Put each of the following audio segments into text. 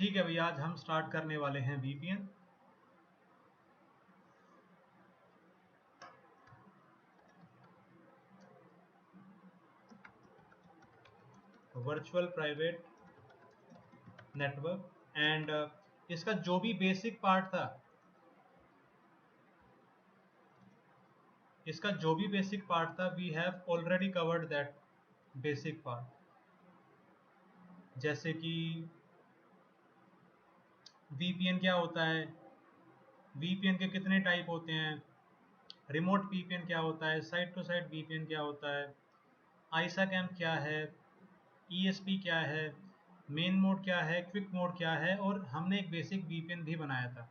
ठीक है भैया, आज हम स्टार्ट करने वाले हैं VPN. Virtual private network. And इसका जो भी बेसिक पार्ट था, we have already covered that basic part. जैसे कि वीपीएन क्या होता है, वीपीएन के कितने टाइप होते हैं, रिमोट वीपीएन क्या होता है, साइट टू साइट वीपीएन क्या होता है, आईसा कैम्प क्या है, ईएसपी क्या है, मेन मोड क्या है, क्विक मोड क्या है, और हमने एक बेसिक वीपीएन भी बनाया था।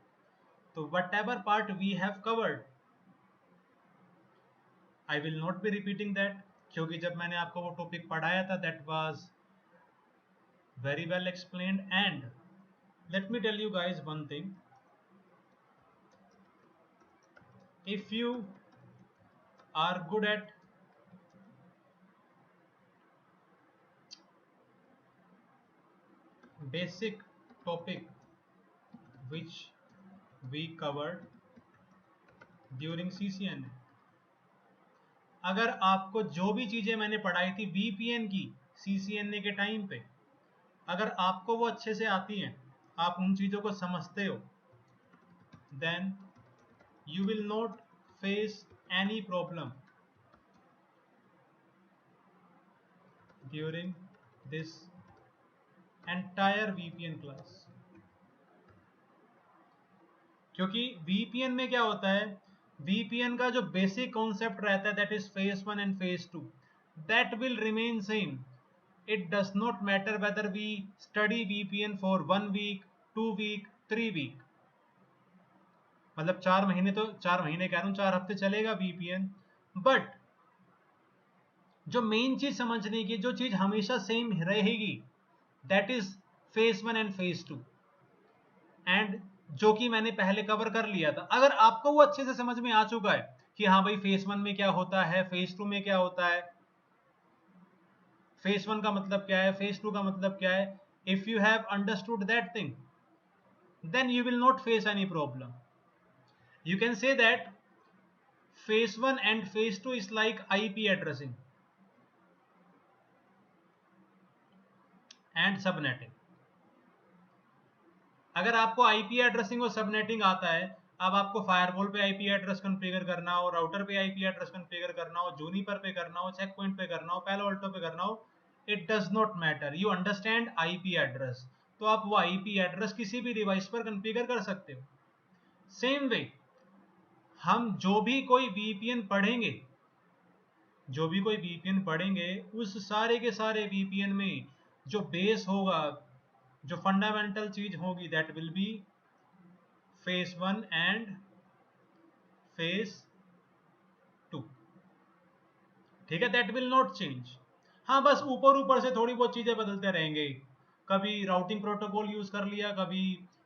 तो whatever part we have covered, I will not be repeating that, क्योंकि जब मैंने आपको वो टॉपिक पढ़ाया था that was very well explained. And let me tell you guys one thing, if you are good at basic topic which we covered during CCNA, अगर आपको जो भी चीजें मैंने पढ़ाई थी वीपीएन की CCNA के टाइम पे, अगर आपको वो अच्छे से आती हैं, आप उन चीजों को समझते हो, then you will not face any problem during this entire VPN class। क्योंकि VPN में क्या होता है, VPN का जो बेसिक कॉन्सेप्ट रहता है that is phase 1 and phase 2, that will remain same. It does not matter whether we study VPN for 1 week, 2 week, 3 week, मतलब 4 महीने, तो 4 महीने कह रहा हूं, 4 हफ्ते चलेगा VPN। बट जो मेन चीज समझने की, जो चीज हमेशा सेम रहेगी, that is phase 1 and phase 2, and जो कि मैंने पहले कवर कर लिया था। अगर आपको वो अच्छे से समझ में आ चुका है कि हाँ भाई फेज 1 में क्या होता है, फेज 2 में क्या होता है, फेज 1 का मतलब क्या है, फेज 2 का मतलब क्या है, if you have understood that thing, then you will not face any problem. You can say that phase 1 and phase 2 is like IP addressing and subnetting। अगर आपको आईपी एड्रेसिंग और सबनेटिंग आता है, अब आपको फायरवॉल पे आईपी एड्रेस कॉन्फ़िगर करना हो, राउटर पे आईपी एड्रेस कॉन्फ़िगर करना हो, जूनिपर पे करना हो, चेक पॉइंट पे करना हो, पैलो अल्टो पे करना हो, it does not matter, you understand IP address, तो आप वो आईपी एड्रेस किसी भी डिवाइस पर कॉन्फ़िगर कर सकते हो। सेम वे हम जो भी कोई वीपीएन पढ़ेंगे, उस सारे के सारे वीपीएन में जो बेस होगा, जो फंडामेंटल चीज होगी, that will be phase 1 and phase 2। ठीक है, दैट विल नॉट चेंज। हाँ, बस ऊपर ऊपर से थोड़ी बहुत चीजें बदलते रहेंगे, कभी राउटिंग प्रोटोकॉल यूज कर लिया, कभी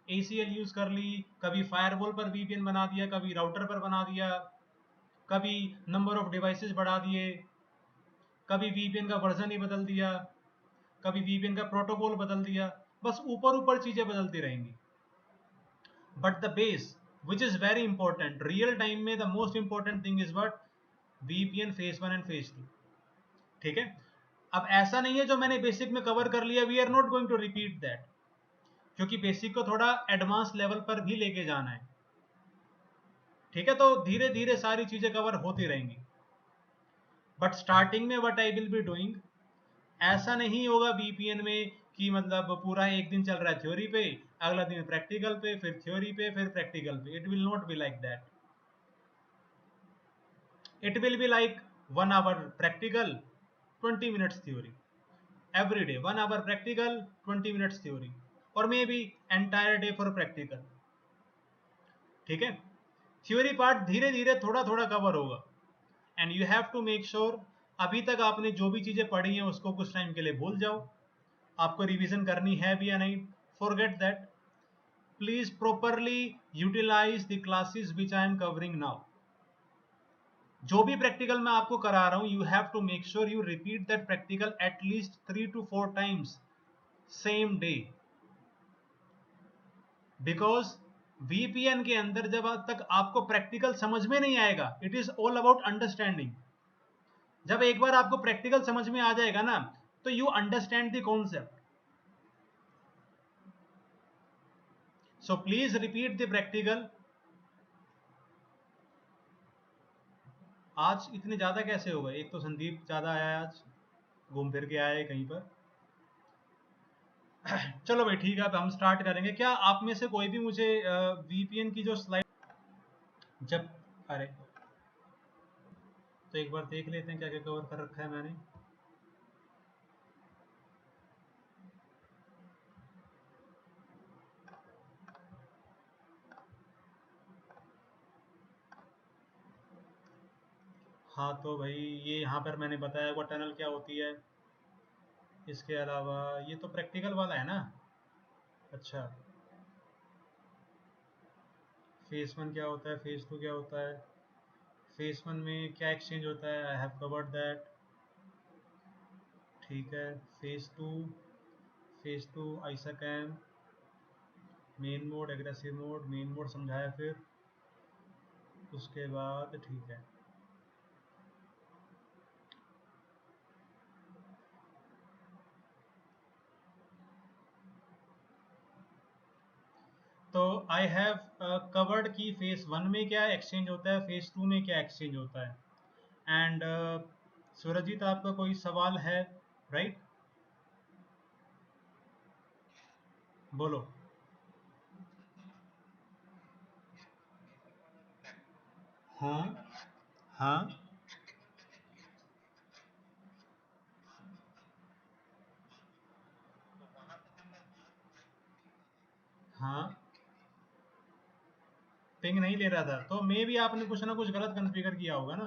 ACL यूज कर ली, कभी फायरवॉल पर वीपीएन बना दिया, कभी राउटर पर बना दिया, कभी नंबर ऑफ डिवाइसेस बढ़ा दिए, कभी वीपीएन का वर्जन ही बदल दिया, कभी वीपीएन का प्रोटोकॉल बदल दिया, बस ऊपर ऊपर चीजें बदलती रहेंगी। But the base which is very important, real time में the most important thing is what, VPN phase 1 and phase 2। ठीक है, अब ऐसा नहीं है जो मैंने बेसिक में कवर कर लिया, we are not going to repeat that, क्योंकि बेसिक को थोड़ा एडवांस लेवल पर भी लेके जाना है। ठीक है, तो धीरे धीरे सारी चीजें कवर होती रहेंगी। बट स्टार्टिंग में what I will be doing, ऐसा नहीं होगा वीपीएन में कि मतलब पूरा एक दिन चल रहा है थ्योरी पे, अगला दिन प्रैक्टिकल पे, फिर थ्योरी पे, फिर प्रैक्टिकल पे। It will not be like that. It will be like 1 hour practical, 20 minutes theory every day, 1 hour practical, 20 minutes theory, or maybe entire day for practical। ठीक है, थ्योरी पार्ट धीरे धीरे थोड़ा थोड़ा कवर होगा, and you have to make sure अभी तक आपने जो भी चीजें पढ़ी हैं उसको कुछ टाइम के लिए भूल जाओ, आपको रिवीजन करनी है भी या नहीं, forget that. Please properly utilize the classes which I am covering now. जो भी प्रैक्टिकल मैं आपको करा रहा हूं, you have to make sure you repeat that practical at least 3 to 4 times same day. Because VPN के अंदर जब तक आपको प्रैक्टिकल समझ में नहीं आएगा, it is all about understanding. जब एक बार आपको प्रैक्टिकल समझ में आ जाएगा ना, तो you understand the concept. So please repeat the practical. आज इतने ज्यादा कैसे हो गए? एक तो संदीप ज्यादा आया आज, घूम फिर के आया है कहीं पर। चलो भाई ठीक है, अब हम स्टार्ट करेंगे। क्या आप में से कोई भी मुझे वीपीएन की जो स्लाइड जब, अरे तो एक बार देख लेते हैं क्या क्या कवर कर रखा है मैंने। हाँ तो भाई ये यहाँ पर मैंने बताया वो टनल क्या होती है। इसके अलावा ये तो प्रैक्टिकल वाला है ना। अच्छा, फेज वन क्या होता है, फेज टू क्या होता है, फेज वन में क्या एक्सचेंज होता है, आई हैव कवर्ड दैट। ठीक है, phase two ISAKMP, main mode, aggressive mode, main mode समझाया फिर। उसके बाद ठीक है, तो आई हैव कवर्ड की फेज वन में क्या एक्सचेंज होता है, फेज टू में क्या एक्सचेंज होता है। एंड सूरजीत आपका कोई सवाल है? राइट, बोलो। हाँ हाँ हाँ, पिंग नहीं ले रहा था तो मे भी आपने कुछ ना कुछ गलत कॉन्फ़िगर किया होगा ना।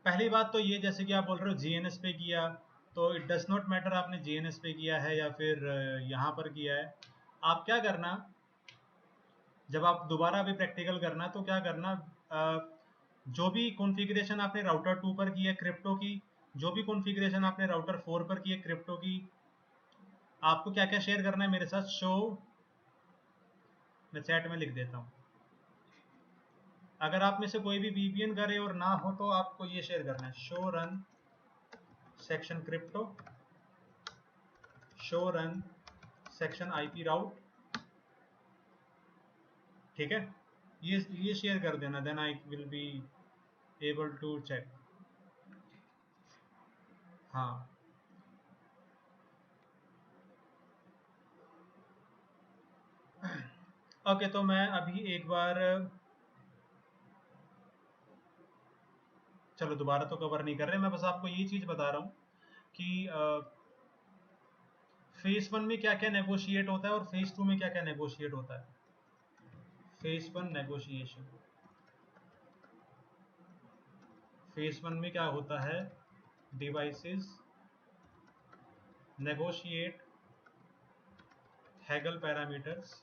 पहली बात तो ये, जैसे कि आप बोल रहे हो जीएनएस पे किया, तो इट डज नॉट मैटर आपने जीएनएस पे किया है या फिर यहाँ पर किया है। आप क्या करना, जब आप दोबारा अभी प्रैक्टिकल करना तो क्या करना, जो भी कॉन्फ़िगरेशन आपने राउटर 2 पर की है क्रिप्टो की, जो भी कॉन्फ़िगरेशन आपने राउटर 4 पर की है क्रिप्टो की, आपको क्या क्या शेयर करना है मेरे साथ। शो, मैं चैट में लिख देता हूँ। अगर आप में से कोई भी वीपीएन करे और ना हो तो आपको ये शेयर करना है, show run section crypto, show run section IP route. ठीक है, ये शेयर कर देना, then I will be able to check. हाँ ओके, तो मैं अभी एक बार, चलो दोबारा तो कवर नहीं कर रहे, मैं बस आपको ये चीज़ बता रहा हूँ कि फेज वन में क्या क्या नेगोशिएट होता है और फेज टू में क्या क्या नेगोशिएट होता है। Phase one negotiation, phase one में क्या होता है, devices negotiate Hegel parameters,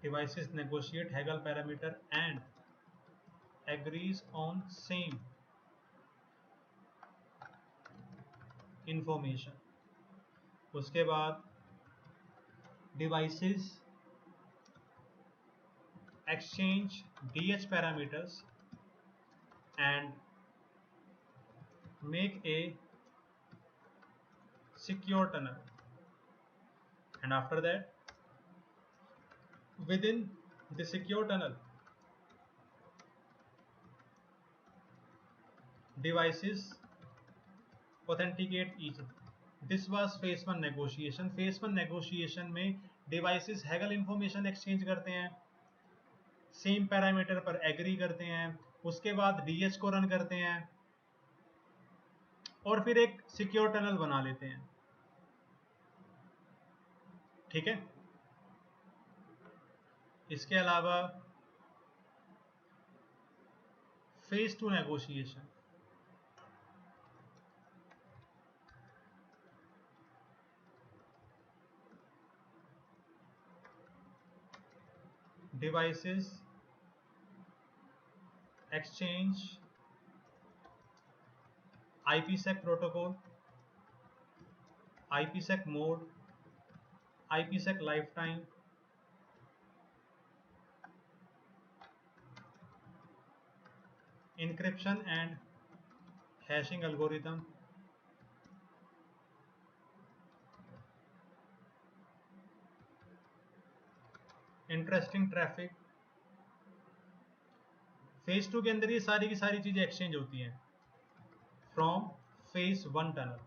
devices negotiate Hagel parameter and agrees on same information। उसके बाद devices exchange DH parameters and make a secure tunnel, and after that within the secure tunnel devices authenticate each other। This was phase one negotiation। phase one negotiation में devices Hagel information exchange करते हैं, same parameter पर agree करते हैं, उसके बाद DH को run करते हैं और फिर एक सिक्योर टनल बना लेते हैं। ठीक है, इसके अलावा phase two negotiation, devices exchange, IPsec protocol, IPsec mode, IPsec lifetime, encryption and hashing algorithm, interesting traffic. Phase 2 के अंदर ये सारी की सारी चीजें एक्सचेंज होती हैं फ्रॉम फेज 1 टनल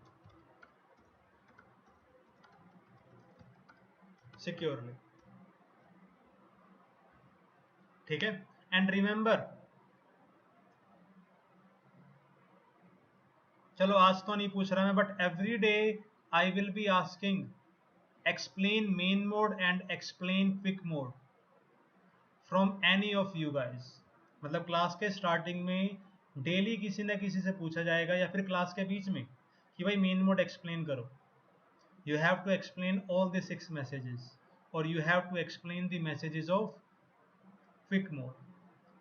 सिक्योरली। ठीक है, एंड रिमेंबर, चलो आज तो नहीं पूछ रहा मैं, but every day I will be asking explain main mode and explain quick mode from any of you guys. मतलब क्लास के स्टार्टिंग में डेली किसी ना किसी से पूछा जाएगा या फिर क्लास के बीच में कि भाई मेन मोड एक्सप्लेन करो। You have to explain all the 6 messages, or you have to explain the messages of quick mode,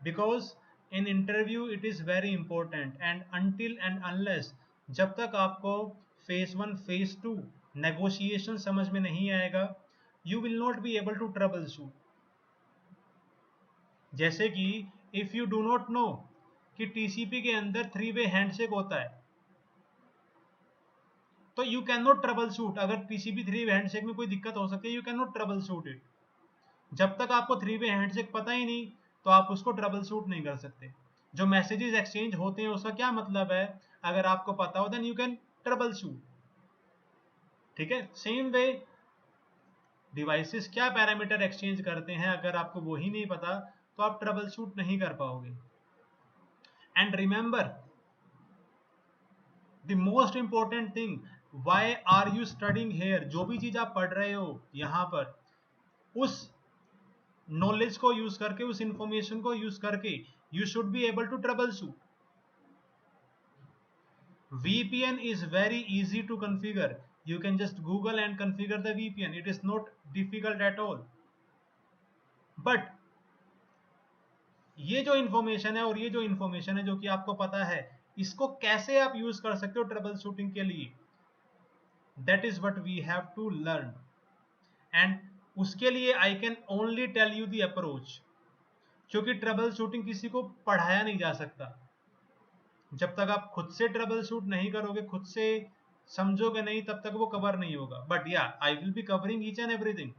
because in interview it is very important, and until and unless जब तक आपको phase 1 phase 2 negotiation समझ में नहीं आएगा, you will not be able to troubleshoot। जैसे कि if you do not know कि TCP के अंदर 3-way हैंडशेक होता है, तो you can not trouble shoot. अगर टीसीपी 3-वे हैंडशेक में कोई दिक्कत हो सकती है, you can not trouble shoot it. जब तक आपको 3-वे हैंडशेक पता ही नहीं, तो आप उसको ट्रबल शूट नहीं कर सकते। जो मैसेजेस एक्सचेंज होते हैं उसका क्या मतलब है, अगर आपको पता हो then you can troubleshoot. ठीक है, सेम वे डिवाइसेस क्या पैरामीटर एक्सचेंज करते हैं, अगर आपको वो ही नहीं पता तो आप ट्रबल शूट नहीं कर पाओगे। And remember the most important thing, why are you studying here. जो भी चीज आप पढ़ रहे हो यहां पर, उस नॉलेज को यूज करके, उस इंफॉर्मेशन को यूज करके you should be able to troubleshoot. VPN is very easy to configure. You can just Google and configure the VPN. It is not difficult at all. But ये जो information है और ये जो information है जो कि आपको पता है, इसको कैसे आप यूज कर सकते हो ट्रबल शूटिंग के लिए, that is what we have to learn. And उसके लिए I can only tell you the approach, क्योंकि ट्रबल शूटिंग किसी को पढ़ाया नहीं जा सकता। जब तक आप खुद से ट्रबल शूट नहीं करोगे, खुद से समझोगे नहीं, तब तक वो कवर नहीं होगा। बट या आई will be covering each and everything,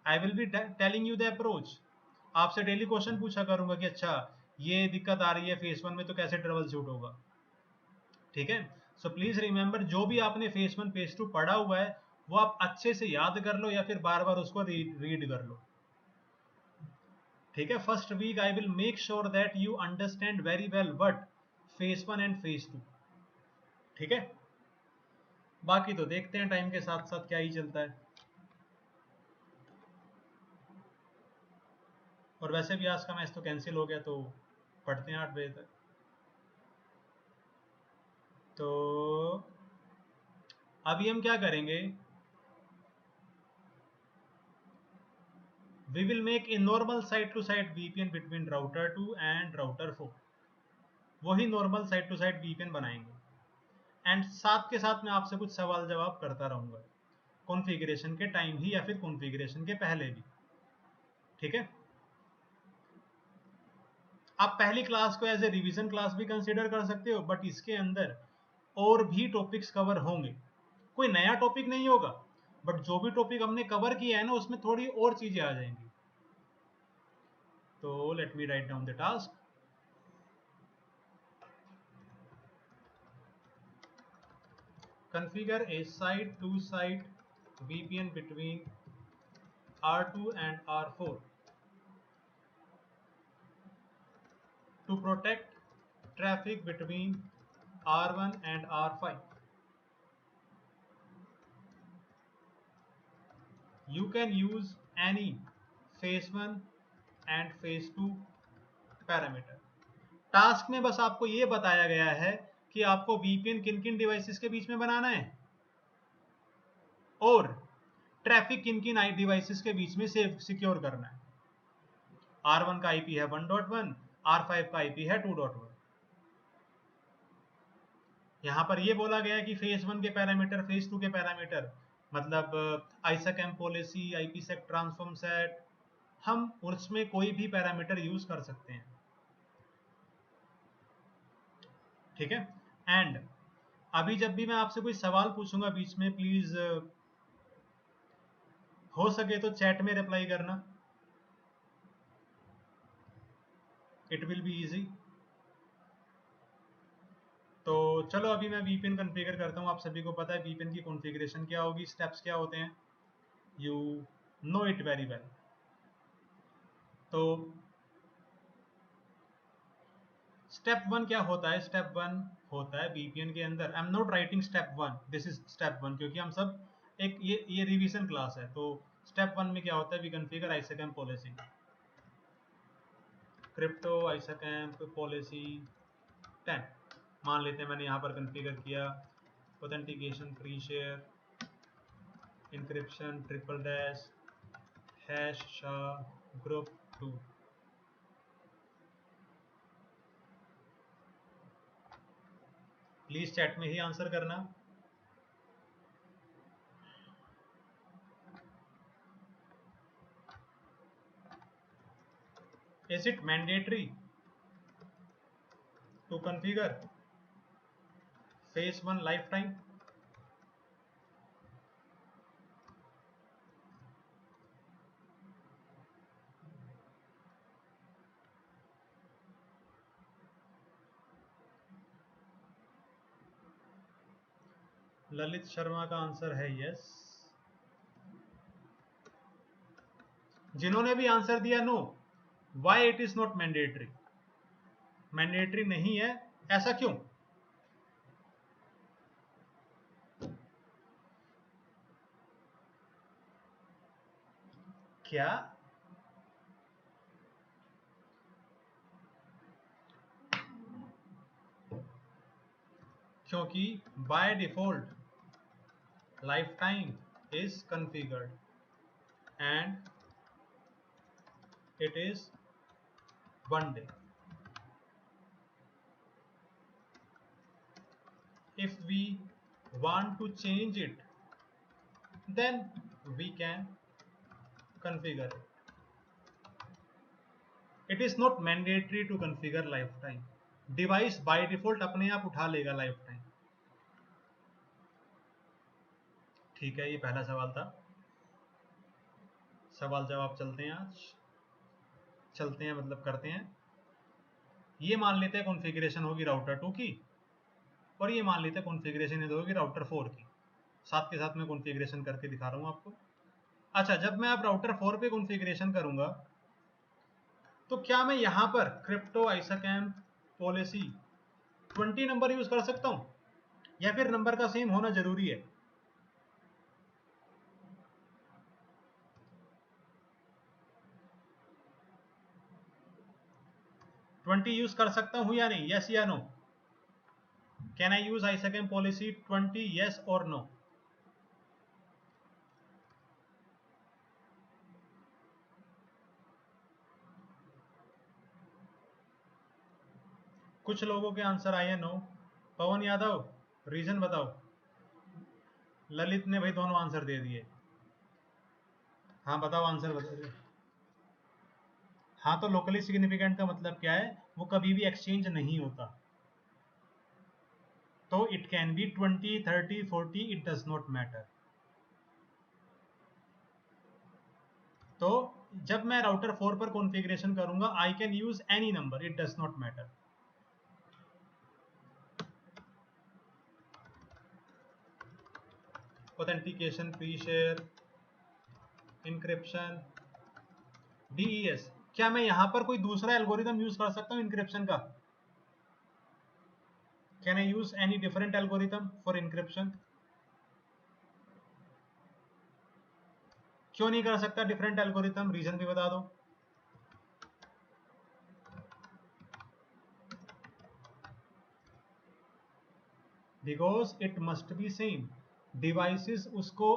I will be telling you the approach. आपसे डेली क्वेश्चन पूछा करूंगा कि अच्छा ये दिक्कत आ रही है फेस 1 में, तो कैसे ट्रबल शूट होगा। ठीक है, सो प्लीज रिमेंबर, जो भी आपने फेस 1 फेस 2 पढ़ा हुआ है वो आप अच्छे से याद कर लो या फिर बार बार उसको रीड कर लो। ठीक है, first week I will make sure that you understand very well what phase 1 and phase 2। ठीक है, बाकी तो देखते हैं टाइम के साथ साथ क्या ही चलता है। और वैसे भी आज का मैच तो कैंसिल हो गया, तो पढ़ते हैं 8 बजे तक। तो अभी हम क्या करेंगे, we will make a normal side to side VPN between router 2 and router 4। वही normal side to side VPN बनाएंगे, एंड साथ के साथ मैं आपसे कुछ सवाल जवाब करता रहूंगा, कॉन्फ़िगरेशन के टाइम ही या फिर कॉन्फ़िगरेशन के पहले भी। ठीक है, आप पहली क्लास को एज ए रिवीजन क्लास भी कंसिडर कर सकते हो, बट इसके अंदर और भी टॉपिक्स कवर होंगे। कोई नया टॉपिक नहीं होगा, बट जो भी टॉपिक हमने कवर किया है ना, उसमें थोड़ी और चीजें आ जाएंगी। तो let me write down the task. configure a side to side VPN between R2 and R4 to protect traffic between R1 and R5. You can use any phase 1 and phase 2 parameter. Task में बस आपको ये बताया गया है कि आपको VPN किन किन डिवाइसेस के बीच में बनाना है और ट्रैफिक किन किन डिवाइसेस के बीच में सेव सिक्योर करना है। R1 का IP है 1.1, R5 का IP है 2.1। यहाँ पर ये बोला गया है कि फेज 1 के पैरामीटर, फेज 2 के पैरामीटर, मतलब आइसैकएम पॉलिसी, IPsec ट्रांसफॉर्म सेट, हम उसमें कोई भी पैरामीटर यूज कर सकते हैं, ठीक है। एंड अभी जब भी मैं आपसे कोई सवाल पूछूंगा बीच में, प्लीज हो सके तो चैट में रिप्लाई करना, इट विल बी इजी। तो चलो अभी मैं VPN कॉन्फ़िगर करता हूँ। आप सभी को पता है VPN की कॉन्फ़िगरेशन क्या होगी, स्टेप्स क्या होते हैं, you know it very well. तो स्टेप 1 क्या होता है? स्टेप 1 होता है VPN के अंदर, आई am not writing step 1, this is step 1, क्योंकि हम सब एक ये रिवीजन क्लास है। तो स्टेप 1 में क्या होता है? We configure ISAKMP policy, crypto ISAKMP policy 10 मान लेते हैं, मैंने यहाँ पर कॉन्फ़िगर किया। Authentication, pre share, encryption, triple dash, hash SHA, group 2। Please chat में ही आंसर करना। Is it mandatory to configure phase 1 lifetime? Lalit Sharma का आंसर है यस। जिन्होंने भी आंसर दिया no, why it is not mandatory? Mandatory नहीं है, ऐसा क्यों? क्या? क्योंकि by default life time is configured and it is 1 day. If we want to change it, then we can configure it. It is not mandatory to configure lifetime. Device by default अपने आप उठा लेगा life time. ठीक है, ये पहला सवाल था। सवाल जवाब चलते हैं, आज चलते हैं मतलब करते हैं। ये मान लेते हैं कॉन्फ़िगरेशन होगी राउटर 2 की, और ये मान लेते हैं कॉन्फ़िगरेशन होगी राउटर 4 की। साथ के साथ मैं कॉन्फ़िगरेशन करके दिखा रहा हूँ आपको। अच्छा, जब मैं अब राउटर 4 पे कॉन्फ़िगरेशन करूंगा, तो क्या मैं यहां पर crypto ISAKMP policy 20 number use कर सकता हूं, या फिर नंबर का सेम होना जरूरी है? ट्वेंटी यूज कर सकता हूं या नहीं? यस या no? Can I use ISAKMP policy 20? Yes और नो? कुछ लोगों के आंसर आए हैं नो। पवन यादव, रीजन बताओ। ललित ने भाई दोनों आंसर दे दिए। हाँ बताओ, आंसर बताओ। हाँ, तो लोकली सिग्निफिकेंट का मतलब क्या है? वो कभी भी एक्सचेंज नहीं होता। तो it can be 20, 30, 40, it does not matter. तो जब मैं राउटर 4 पर कॉन्फ़िगरेशन करूंगा, I can use any number, it does not matter. Authentication, pre share, encryption, DES, क्या मैं यहां पर कोई दूसरा एल्गोरिथम यूज कर सकता हूं इंक्रिप्शन का? Can I use any different algorithm for encryption? क्यों नहीं कर सकता डिफरेंट एल्गोरिथम? रीजन भी बता दो। Because it must be same, devices उसको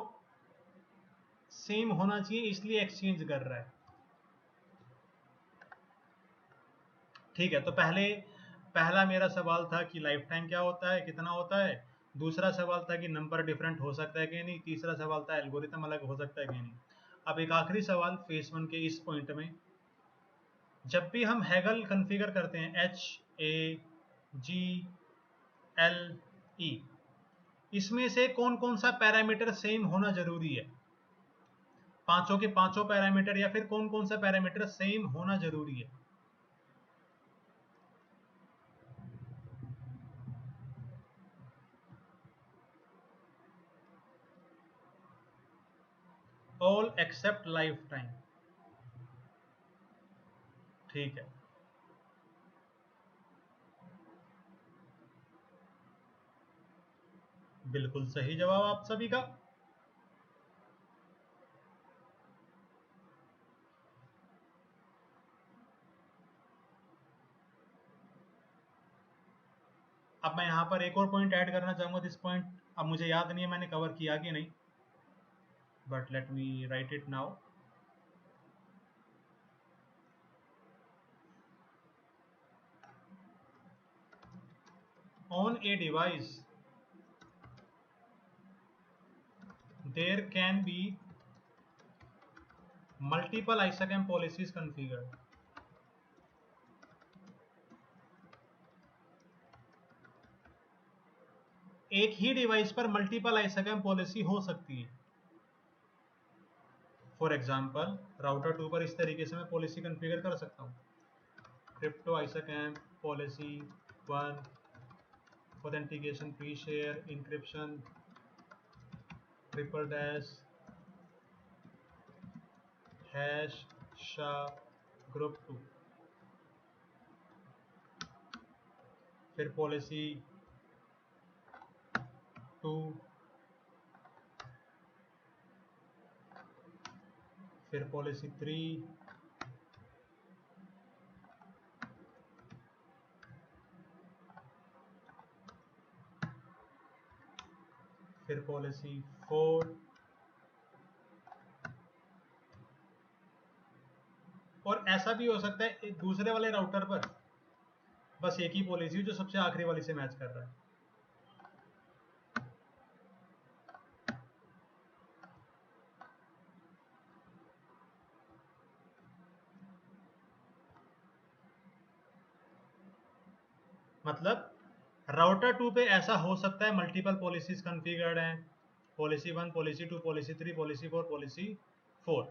सेम होना चाहिए, इसलिए एक्सचेंज कर रहा है। ठीक है, तो पहला मेरा सवाल था कि लाइफ टाइम क्या होता है, कितना होता है। दूसरा सवाल था कि नंबर डिफरेंट हो सकता है कि नहीं। तीसरा सवाल था एल्गोरिथम अलग हो सकता है कि नहीं। अब एक आखिरी सवाल फेस 1 के इस पॉइंट में, जब भी हम हैगल कॉन्फ़िगर करते हैं HAGLE, इसमें से कौन कौन सा पैरामीटर सेम होना जरूरी है? पांचों के पांचों पैरामीटर, या फिर कौन कौन सा पैरामीटर सेम होना जरूरी है? All except life time. ठीक है, बिल्कुल सही जवाब आप सभी का। अब मैं यहाँ पर एक और पॉइंट ऐड करना चाहूंगा। दिस पॉइंट अब मुझे याद नहीं है मैंने कवर किया कि नहीं, but let me right it now. On a device there can be multiple ISACM policies configured. एक ही डिवाइस पर मल्टीपल ISACM पॉलिसी हो सकती है। फॉर एग्जाम्पल राउटर 2 पर इस तरीके से मैं पॉलिसी कॉन्फ़िगर कर सकता हूँ, crypto ISACM policy 1, authentication pre share encryption triple dash hash SHA group 2, फिर पॉलिसी 2, फिर पॉलिसी 3, फिर पॉलिसी 4, और ऐसा भी हो सकता है दूसरे वाले राउटर पर बस एक ही पॉलिसी जो सबसे आखिरी वाली से मैच कर रहा है। मतलब राउटर 2 पे ऐसा हो सकता है मल्टीपल पॉलिसीज कॉन्फ़िगर्ड हैं, policy 1, policy 2, policy 3, policy 4, policy 4,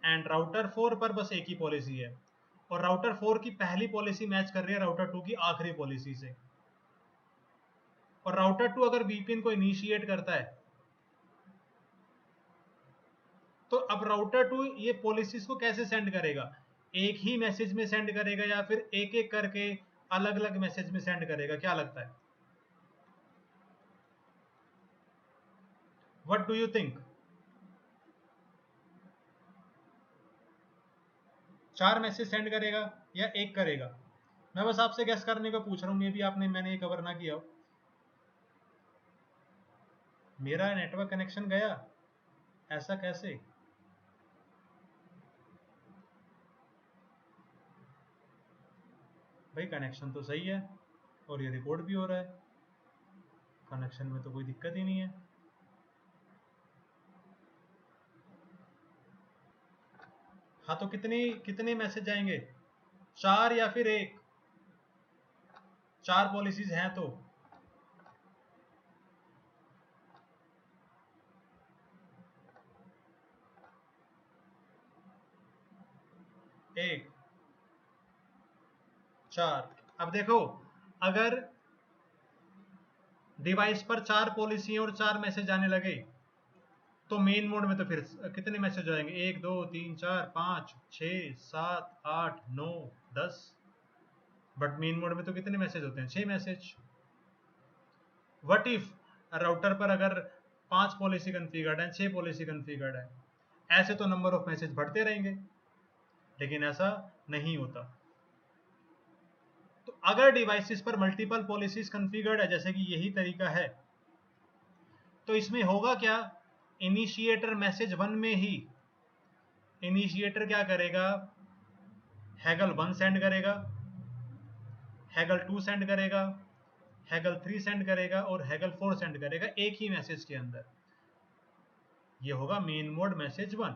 and router 4 पर बस एक ही पॉलिसी है, और राउटर 4 की पहली पॉलिसी मैच कर रही है राउटर 2 की आखिरी पॉलिसी से। और राउटर 2 अगर वीपीएन को इनिशिएट करता है तो अब राउटर 2 ये पॉलिसीज को कैसे सेंड करेगा? एक ही मैसेज में सेंड करेगा या फिर एक एक करके अलग अलग मैसेज में सेंड करेगा? क्या लगता है, what do you think? 4 message send करेगा या एक करेगा? मैं बस आपसे गैस करने को पूछ रहा हूँ, मे भी मैंने ये कवर ना किया हो। मेरा नेटवर्क कनेक्शन गया, ऐसा कैसे? भाई कनेक्शन तो सही है और ये रिकॉर्ड भी हो रहा है, कनेक्शन में तो कोई दिक्कत ही नहीं है। हाँ, तो कितने कितने मैसेज आएंगे, 4 या फिर एक? 4 पॉलिसीज हैं तो एक, 4। अब देखो, अगर डिवाइस पर 4 पॉलिसी और 4 मैसेज आने लगे तो मेन मोड में तो फिर कितने मैसेज आएंगे? 1 2 3 4 5 6 7 8 9 10। बट मेन मोड में तो कितने मैसेज होते हैं? 6 मैसेज। व्हाट इफ राउटर पर अगर 5 पॉलिसी कॉन्फ़िगर्ड है, 6 पॉलिसी कॉन्फ़िगर्ड है, ऐसे तो नंबर ऑफ मैसेज बढ़ते रहेंगे, लेकिन ऐसा नहीं होता। तो अगर डिवाइसेस पर मल्टीपल पॉलिसीज कॉन्फ़िगर्ड है, जैसे कि यही तरीका है, तो इसमें होगा क्या? इनिशिएटर मैसेज 1 में ही इनिशिएटर क्या करेगा? हैगल 1 सेंड करेगा, हैगल 2 सेंड करेगा, हैगल 3 सेंड करेगा और हैगल 4 सेंड करेगा एक ही मैसेज के अंदर। ये होगा मेन मोड मैसेज 1।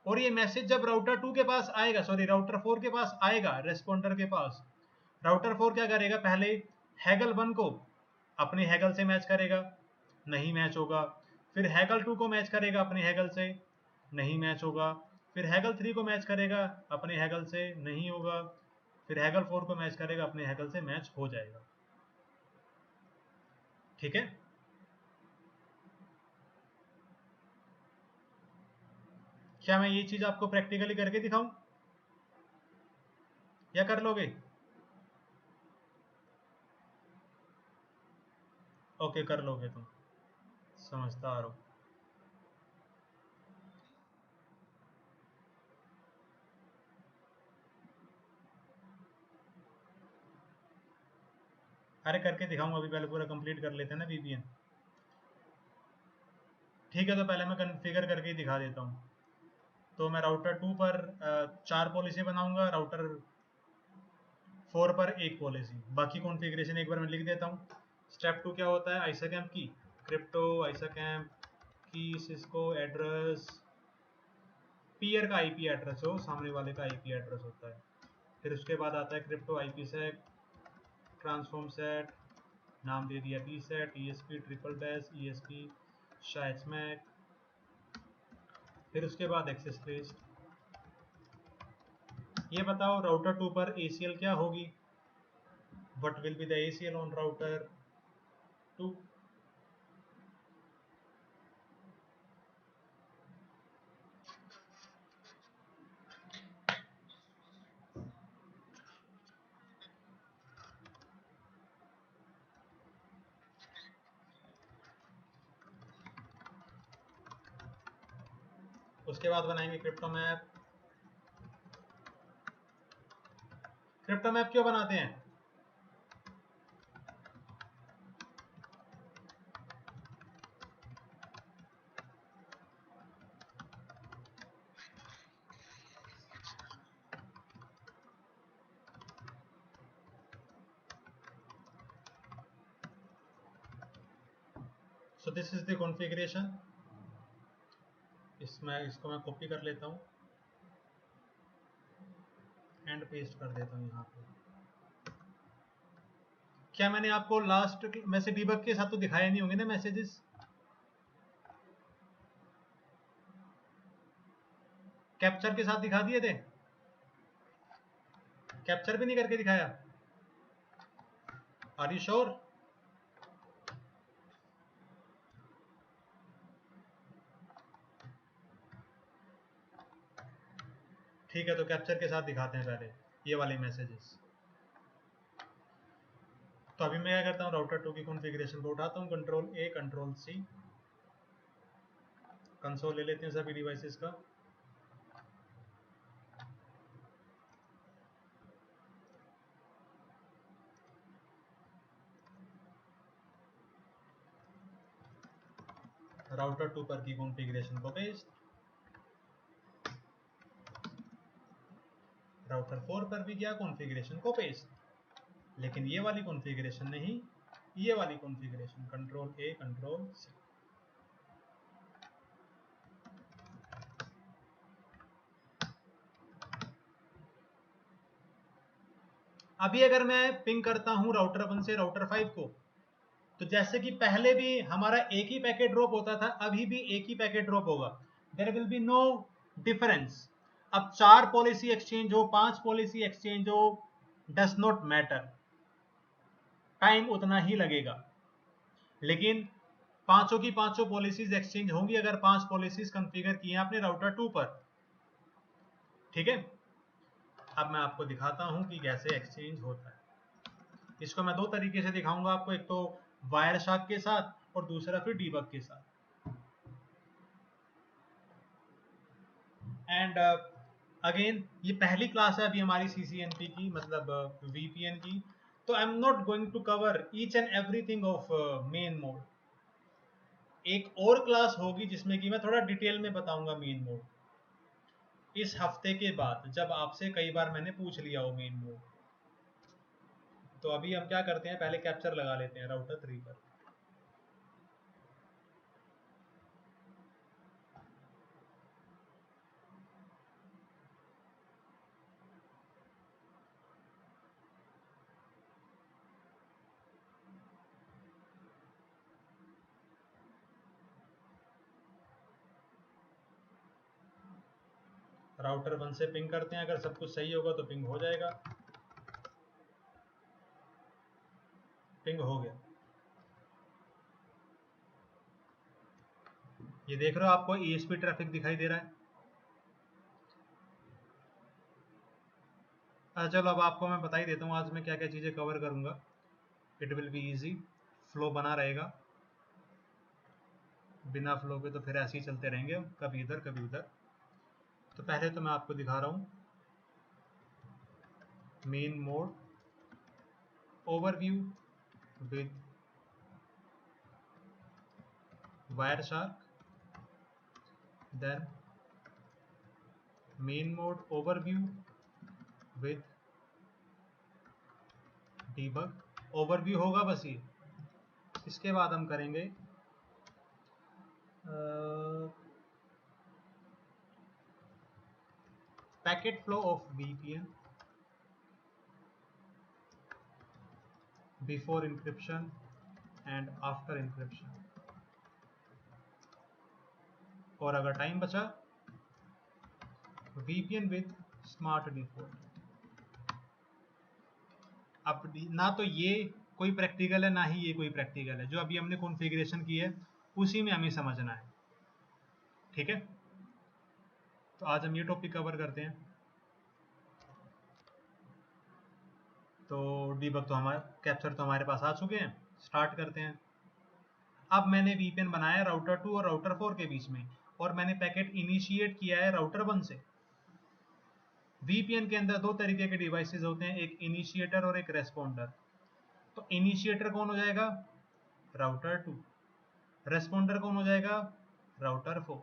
और ये मैसेज जब राउटर 2 के पास आएगा, सॉरी राउटर 4 के पास आएगा, रेस्पॉन्डर के पास, राउटर 4 क्या करेगा, पहले हैगल 1 को अपने हैगल से मैच करेगा, नहीं मैच होगा। फिर हैगल 2 को मैच करेगा अपने हैगल से, नहीं मैच होगा। फिर हैगल 3 को मैच करेगा अपने हैगल से, नहीं होगा। फिर हैगल 4 को मैच करेगा अपने हैगल से, मैच हो जाएगा। ठीक है, क्या मैं ये चीज आपको प्रैक्टिकली करके दिखाऊं या कर लोगे? ओके, कर लोगे तुम, समझदार हो। अरे करके दिखाऊंगा, अभी पहले पूरा कंप्लीट कर लेते हैं ना वीपीएन। ठीक है, तो पहले मैं कन्फिगर करके ही दिखा देता हूँ। तो मैं राउटर 2 पर 4 पॉलिसी बनाऊंगा, राउटर 4 पर एक पॉलिसी, बाकी कॉन्फ़िगरेशन एक बार मैं लिख देता हूँ। स्टेप 2 क्या होता है, आइसाकैम्प की, क्रिप्टो आइसाकैम्प की, सिस्को एड्रेस, पीयर का आईपी एड्रेस हो, सामने वाले का आईपी एड्रेस होता है। फिर उसके बाद आता है crypto IPsec, transform set, नाम दे दिया P set, ESP triple DES, ESP SHA HMAC. फिर उसके बाद एक्सेस लिस्ट। ये बताओ राउटर 2 पर एसीएल क्या होगी, what will be the ACL on router 2। उसके बाद बनाएंगे क्रिप्टो मैप। क्रिप्टो मैप क्यों बनाते हैं, so this is the configuration. इसको मैं कॉपी कर लेता हूँ एंड पेस्ट कर देता हूँ यहाँ पे। क्या मैंने आपको लास्ट में से डीबग के साथ तो दिखाए नहीं होंगे ना मैसेजेस, कैप्चर के साथ दिखा दिए थे, कैप्चर भी नहीं करके दिखाया? Are you sure? ठीक है, तो कैप्चर के साथ दिखाते हैं पहले ये वाले मैसेजेस। तो अभी मैं क्या करता हूँ, राउटर 2 की कॉन्फ़िगरेशन को उठाता हूँ, control A control C, console ले लेते हैं सभी डिवाइसेस का। राउटर 2 पर की कॉन्फ़िगरेशन को पेस्ट, राउटर 4 पर भी किया कॉन्फ़िगरेशन को पेस्ट, लेकिन ये वाली कॉन्फ़िगरेशन नहीं, ये वाली configuration, control A control C. अभी अगर मैं पिंग करता हूं राउटर 1 से राउटर 5 को, तो जैसे कि पहले भी हमारा एक ही पैकेट ड्रॉप होता था, अभी भी एक ही पैकेट ड्रॉप होगा, there will be no difference. अब 4 पॉलिसी एक्सचेंज हो, 5 पॉलिसी एक्सचेंज हो, डस नॉट मैटर, टाइम उतना ही लगेगा, लेकिन पांचों की पांचों पॉलिसीज एक्सचेंज होंगी अगर 5 पॉलिसीज कंफिगर की हैं आपने राउटर 2 पर। ठीक है, अब मैं आपको दिखाता हूं कि कैसे एक्सचेंज होता है। इसको मैं दो तरीके से दिखाऊंगा आपको, एक तो वायर शार्क के साथ और दूसरा फिर डीबग के साथ। एंड अगेन ये पहली क्लास है अभी हमारी सीसीएनपी की, मतलब वीपीएन की, तो I am not going to cover each and everything of main mode. एक और क्लास होगी जिसमें कि मैं थोड़ा डिटेल में बताऊंगा मेन मोड, इस हफ्ते के बाद, जब आपसे कई बार मैंने पूछ लिया हो मेन मोड। तो अभी हम क्या करते हैं, पहले कैप्चर लगा लेते हैं राउटर 3 पर। राउटर 1 से पिंग करते हैं, अगर सब कुछ सही होगा तो पिंग हो जाएगा। पिंग हो गया। ये देख रहे हो आपको ESP ट्रैफिक दिखाई दे रहा है। चलो अब आपको मैं बता ही देता हूँ आज मैं क्या क्या चीज़ें कवर करूँगा। It will be easy, flow बना रहेगा। बिना फ्लो के तो फिर ऐसे ही चलते रहेंगे, कभी इधर कभी उधर। तो पहले तो मैं आपको दिखा रहा हूँ main mode overview with Wireshark, then main mode overview with debug। Overview होगा बस ये। इसके बाद हम करेंगे packet flow of VPN before encryption and after encryption. और अगर टाइम बचा VPN विद स्मार्ट डिफॉल्ट। अब ना तो ये कोई प्रैक्टिकल है ना ही ये कोई प्रैक्टिकल है, जो अभी हमने कॉन्फ़िगरेशन की है उसी में हमें समझना है। ठीक है, तो आज हम ये टॉपिक कवर करते हैं। तो डीबग तो हमारे कैप्चर तो हमारे पास आ चुके हैं, स्टार्ट करते हैं। अब मैंने VPN बनाया राउटर 2 और राउटर 4 के बीच में, और मैंने पैकेट इनिशिएट किया है राउटर 1 से। VPN के अंदर दो तरीके के डिवाइसेस होते हैं, एक इनिशिएटर और एक रेस्पॉन्डर। तो इनिशिएटर कौन हो जाएगा? राउटर 2। रेस्पॉन्डर कौन हो जाएगा? राउटर 4।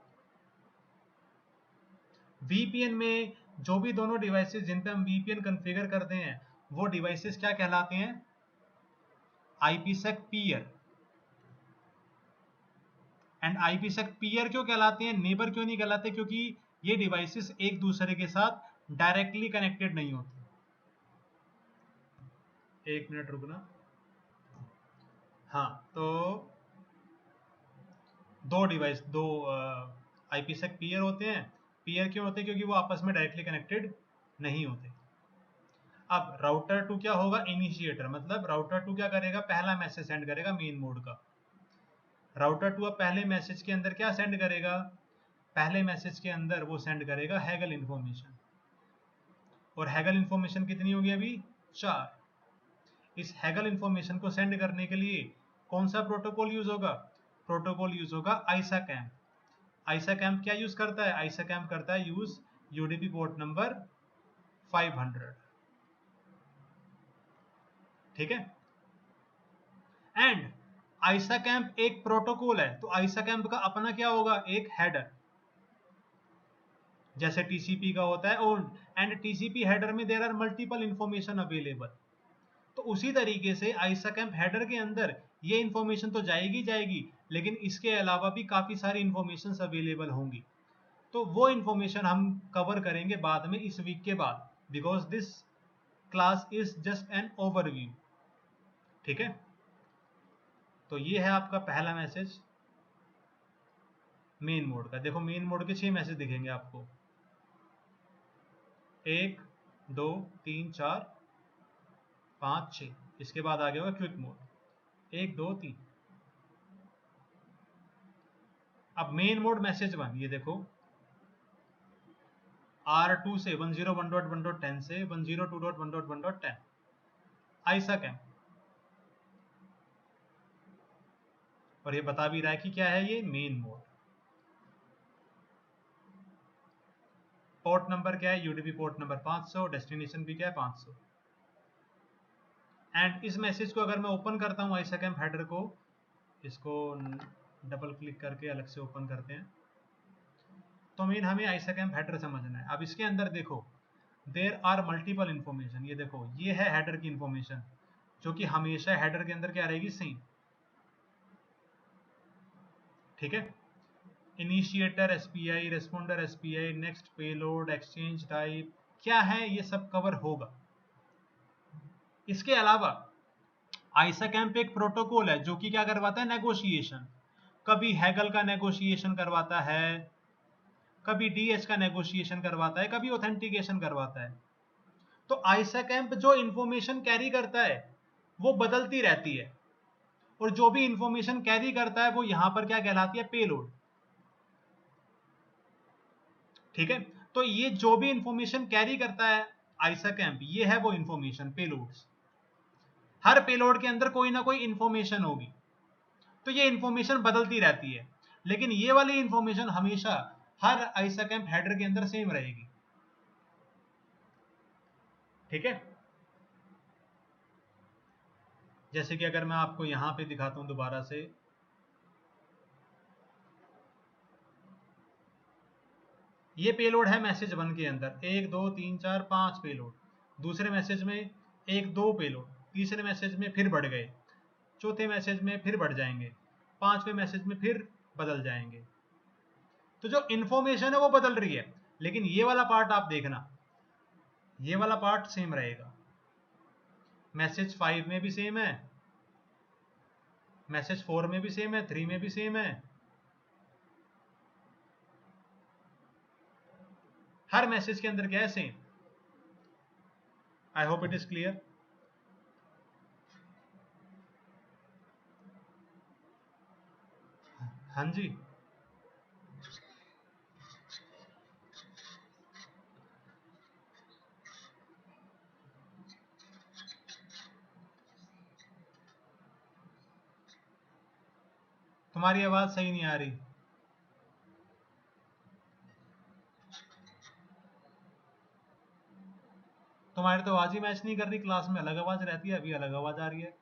VPN में जो भी दोनों डिवाइसेस जिन पे हम VPN कॉन्फ़िगर करते हैं वो डिवाइसेस क्या कहलाते हैं? IPsec peer. And IPsec peer क्यों कहलाते हैं, नेबर क्यों नहीं कहलाते? क्योंकि ये डिवाइसेस एक दूसरे के साथ डायरेक्टली कनेक्टेड नहीं होते। एक मिनट रुकना। हाँ, तो दो IPsec पीयर होते हैं। पीयर क्यों होते हैं? क्योंकि वो आपस में डायरेक्टली कनेक्टेड नहीं होते। अब राउटर 2 क्या होगा? इनिशिएटर। मतलब राउटर 2 क्या करेगा? पहला मैसेज सेंड करेगा मेन मोड का। राउटर 2 अब पहले मैसेज के अंदर क्या सेंड करेगा? पहले मैसेज के अंदर वो सेंड करेगा हैगल इंफॉर्मेशन। और हैगल इंफॉर्मेशन कितनी होगी अभी? 4। इस हैगल इंफॉर्मेशन को सेंड करने के लिए कौन सा प्रोटोकॉल यूज होगा? प्रोटोकॉल यूज होगा ISACAMP। ISACAMP क्या यूज करता है? ISACAMP करता है यूज UDP पोर्ट नंबर 500। ठीक है। एंड ISACAMP एक प्रोटोकॉल है, तो ISACAMP का अपना क्या होगा? एक हेडर, जैसे TCP का होता है। और एंड TCP हेडर में there are multiple information available. तो उसी तरीके से ISACAMP हेडर के अंदर ये इंफॉर्मेशन तो जाएगी जाएगी, लेकिन इसके अलावा भी काफी सारी इंफॉर्मेशन अवेलेबल होंगी। तो वो इंफॉर्मेशन हम कवर करेंगे बाद में, इस वीक के बाद, because this class is just an overview. ठीक है, तो ये है आपका पहला मैसेज मेन मोड का। देखो मेन मोड के 6 मैसेज दिखेंगे आपको, 1 2 3 4 5 6। इसके बाद आ गया होगा क्विक मोड, 1 2 3। अब मेन मोड मैसेज 1, ये देखो R2 से 101.1.10 से 102.1.1.10 ISACAMP। और ये बता भी रहा है कि क्या है ये मेन मोड। पोर्ट नंबर क्या है? UDP port number 500। डेस्टिनेशन भी क्या है? 500। एंड इस मैसेज को अगर मैं ओपन करता हूँ ISACAMP हेडर को, इसको डबल क्लिक करके अलग से ओपन करते हैं, तो मेन हमें ISACAMP हेडर समझना है। अब इसके अंदर देखो देयर आर मल्टीपल इंफॉर्मेशन। ये देखो ये है हेडर की इंफॉर्मेशन, जो कि हमेशा हेडर के अंदर क्या रहेगी, सेम। ठीक है, initiator SPI, responder SPI, next payload, exchange type, क्या है ये सब कवर होगा। इसके अलावा आइसाकैम्प एक प्रोटोकॉल है जो कि क्या करवाता है, नेगोशिएशन। कभी हैगल का नेगोशिएशन करवाता है, कभी डीएच का नेगोशिएशन करवाता है, कभी ऑथेंटिकेशन करवाता है। तो आइसाकैम्प जो इंफॉर्मेशन कैरी करता है वो बदलती रहती है, और जो भी इंफॉर्मेशन कैरी करता है वो यहां पर क्या कहलाती है, पेलोड। ठीक है, तो ये जो भी इंफॉर्मेशन कैरी करता है आइसाकैम्प, ये है वो इंफॉर्मेशन, पेलोड्स। हर पेलोड के अंदर कोई ना कोई इंफॉर्मेशन होगी, तो ये इंफॉर्मेशन बदलती रहती है, लेकिन ये वाली इंफॉर्मेशन हमेशा हर आइसाकैम्प हेडर के अंदर सेम रहेगी। ठीक है, जैसे कि अगर मैं आपको यहां पे दिखाता हूं दोबारा से, ये पेलोड है मैसेज 1 के अंदर, 1 2 3 4 5 पेलोड। दूसरे मैसेज में 1 2 पेलोड, तीसरे मैसेज में फिर बढ़ गए, चौथे मैसेज में फिर बढ़ जाएंगे, पांचवें मैसेज में फिर बदल जाएंगे। तो जो इंफॉर्मेशन है वो बदल रही है, लेकिन ये वाला पार्ट आप देखना, ये वाला पार्ट सेम रहेगा। मैसेज 5 में भी सेम है, मैसेज 4 में भी सेम है, 3 में भी सेम है, हर मैसेज के अंदर क्या है, same. I hope it is clear. हाँ जी, तुम्हारी आवाज सही नहीं आ रही। तुम्हारी तो आवाज ही मैच नहीं कर रही, क्लास में अलग आवाज रहती है, अभी अलग आवाज आ रही है।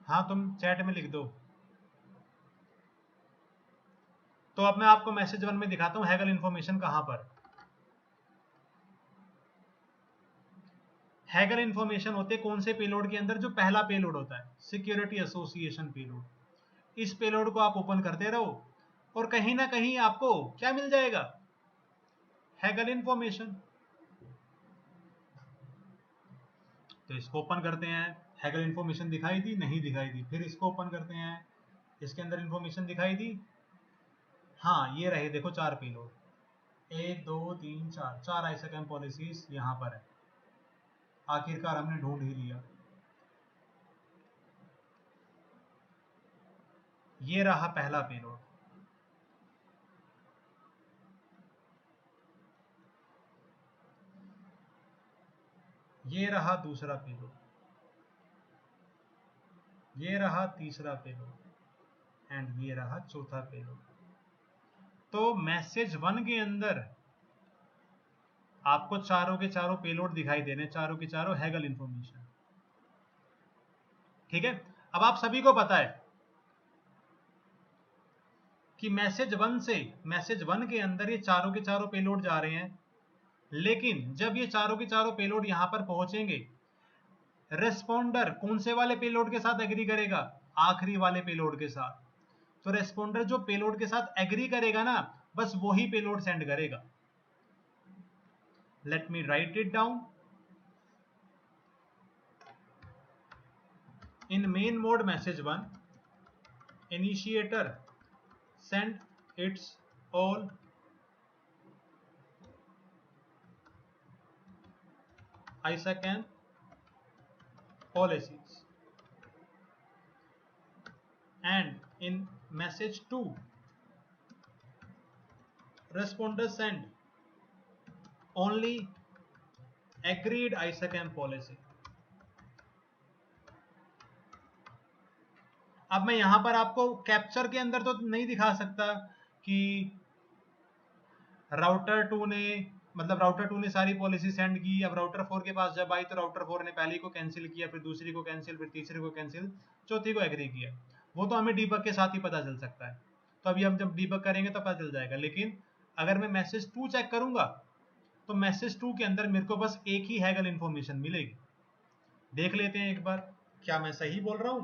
हाँ, तुम चैट में लिख दो। तो अब मैं आपको मैसेज 1 में दिखाता हूँ हैगल इंफॉर्मेशन कहां पर। हैगल इंफॉर्मेशन होते कौन से पेलोड के अंदर, जो पहला पेलोड होता है, सिक्योरिटी एसोसिएशन पेलोड। इस पेलोड को आप ओपन करते रहो और कहीं ना कहीं आपको क्या मिल जाएगा, हैगल इंफॉर्मेशन। तो इसको ओपन करते हैं, हैगल इंफॉर्मेशन दिखाई दी, नहीं दिखाई दी, फिर इसको ओपन करते हैं, इसके अंदर इंफॉर्मेशन दिखाई दी, हाँ ये रहे, देखो 4 पेलोड, 1 2 3 4, 4 आइसोकैम्प पॉलिसीज यहां पर है। आखिरकार हमने ढूंढ ही लिया, ये रहा पहला पेलोड, ये रहा दूसरा पेलोड, ये रहा तीसरा पेलोड, एंड ये रहा चौथा पेलोड। तो मैसेज 1 के अंदर आपको चारों के चारों पेलोड दिखाई दे रहे हैं, चारों के चारों हैगल इंफॉर्मेशन। ठीक है, अब आप सभी को पता है कि मैसेज 1 से मैसेज 1 के अंदर ये चारों के चारों पेलोड जा रहे हैं, लेकिन जब ये चारों के चारों पेलोड यहां पर पहुंचेंगे, रेस्पॉन्डर कौन से वाले पेलोड के साथ एग्री करेगा, आखिरी वाले पेलोड के साथ। तो रेस्पॉन्डर जो पेलोड के साथ एग्री करेगा ना, बस वही पेलोड सेंड करेगा। Let me right it down. In main mode message 1, initiator send its all ISACAN policies, and in message 2 responder send only agreed ISACAN policy। अब मैं यहां पर आपको कैप्चर के अंदर तो नहीं दिखा सकता कि राउटर 2 ने, मतलब राउटर 2 ने सारी पॉलिसी सेंड की, अब राउटर 4 के पास जब आई तो राउटर 4 ने पहली को कैंसिल किया, फिर दूसरी को कैंसिल, फिर तीसरी को कैंसिल, चौथी को एग्री किया। वो तो हमें डीबग के साथ ही पता चल सकता है, तो अभी हम जब डीबग करेंगे तो पता चल जाएगा। लेकिन अगर मैं मैसेज 2 चेक करूंगा तो मैसेज 2 के अंदर मेरे को बस एक ही हैगल इंफॉर्मेशन मिलेगी, देख लेते हैं एक बार क्या मैं सही बोल रहा हूं।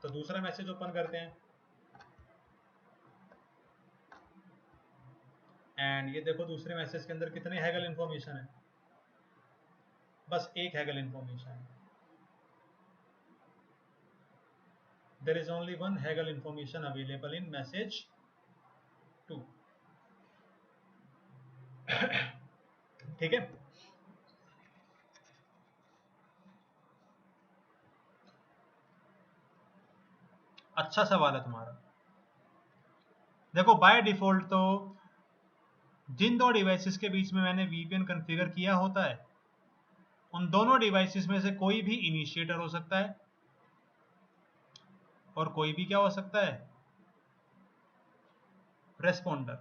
तो दूसरा मैसेज ओपन करते हैं एंड ये देखो दूसरे मैसेज के अंदर कितने हैगल इंफॉर्मेशन है, बस एक हैगल इंफॉर्मेशन है। देयर इज ओनली वन हैगल इंफॉर्मेशन अवेलेबल इन मैसेज 2। ठीक है, अच्छा सवाल है तुम्हारा। देखो बाय डिफॉल्ट तो जिन दो डिवाइसेस के बीच में मैंने वीपीएन कॉन्फ़िगर किया होता है उन दोनों डिवाइसेस में से कोई भी इनिशिएटर हो सकता है और कोई भी क्या हो सकता है, रेस्पॉन्डर।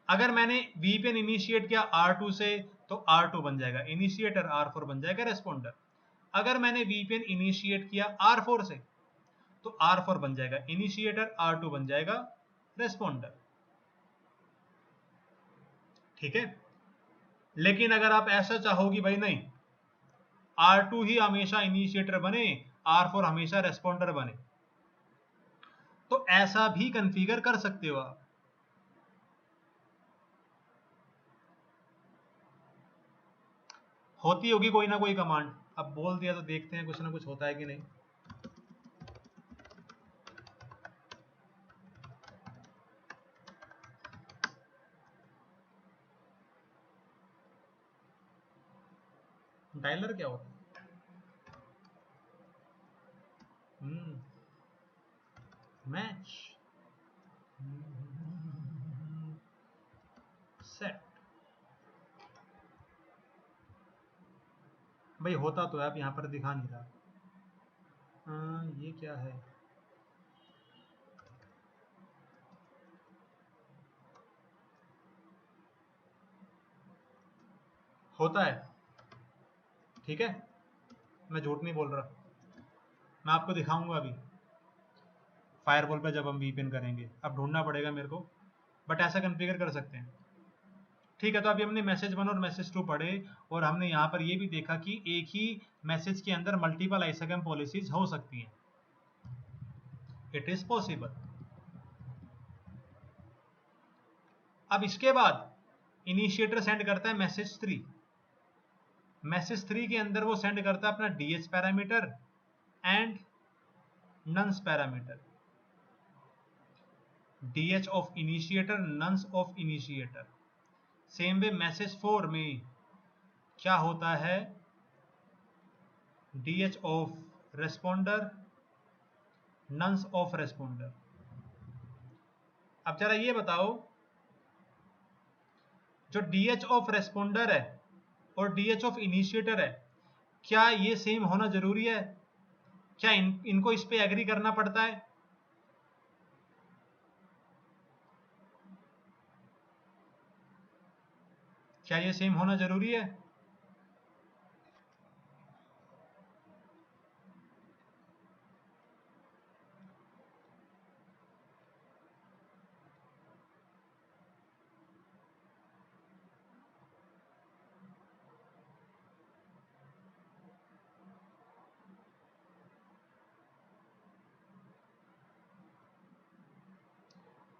अगर मैंने वीपीएन इनिशिएट किया R2 से तो R2 बन जाएगा इनिशिएटर, R4 बन जाएगा रेस्पॉन्डर। अगर मैंने वीपीएन इनिशिएट किया R4 से तो R4 बन जाएगा इनिशिएटर, R2 बन जाएगा रेस्पॉन्डर। ठीक है, लेकिन अगर आप ऐसा चाहोगी भाई नहीं R2 ही हमेशा इनिशिएटर बने, R4 हमेशा रेस्पॉन्डर बने, तो ऐसा भी कॉन्फ़िगर कर सकते हो आप। होती होगी कोई ना कोई कमांड, अब बोल दिया तो देखते हैं कुछ ना कुछ होता है कि नहीं। डायलर क्या होता है? मैच सेट, भाई होता तो है, आप यहाँ पर दिखा नहीं रहा। ये क्या है, होता है। ठीक है, मैं झूठ नहीं बोल रहा, मैं आपको दिखाऊंगा अभी फायरवॉल पे जब हम वीपीएन करेंगे। अब ढूंढना पड़ेगा मेरे को, बट ऐसा कॉन्फ़िगर कर सकते हैं। ठीक है, तो अभी हमने मैसेज 1 और मैसेज 2 पढ़े और हमने यहाँ पर ये भी देखा कि एक ही मैसेज के अंदर मल्टीपल आइसोगेम पॉलिसीज हो सकती हैं। It is possible. अब इसके बाद इनिशिएटर सेंड करता है मैसेज 3। मैसेज 3 के अंदर वो सेंड करता है अपना DH parameter and nonce parameter, DH of initiator, nonce of initiator. Same way message 4 में क्या होता है, DH of responder, nonce of responder. अब जरा ये बताओ, जो डीएच ऑफ रेस्पॉन्डर है और डीएच ऑफ इनिशिएटर है, क्या ये सेम होना जरूरी है? क्या इनको इस पे एग्री करना पड़ता है? क्या ये सेम होना जरूरी है?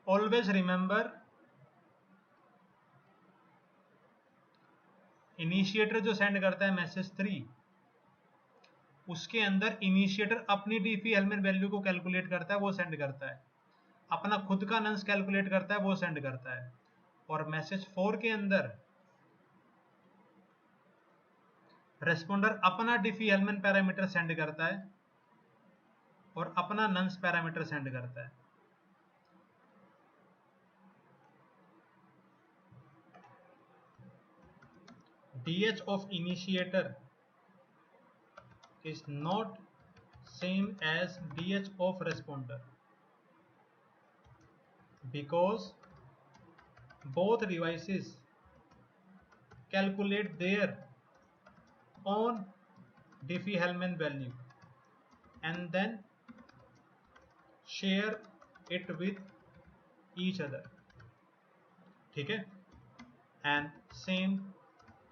ऑलवेज रिमेंबर, इनिशिएटर जो सेंड करता है मैसेज 3, उसके अंदर इनिशिएटर अपनी डीपी हेलमेट वैल्यू को कैलकुलेट करता है, वो सेंड करता है। अपना खुद का नंस कैलकुलेट करता है, वो सेंड करता है। और मैसेज 4 के अंदर रेस्पॉन्डर अपना डिफी हेलमेट पैरामीटर सेंड करता है और अपना नंस पैरामीटर सेंड करता है। DH of initiator is not same as DH of responder because both devices calculate their own Diffie-Hellman value and then share it with each other. ठीक है, and same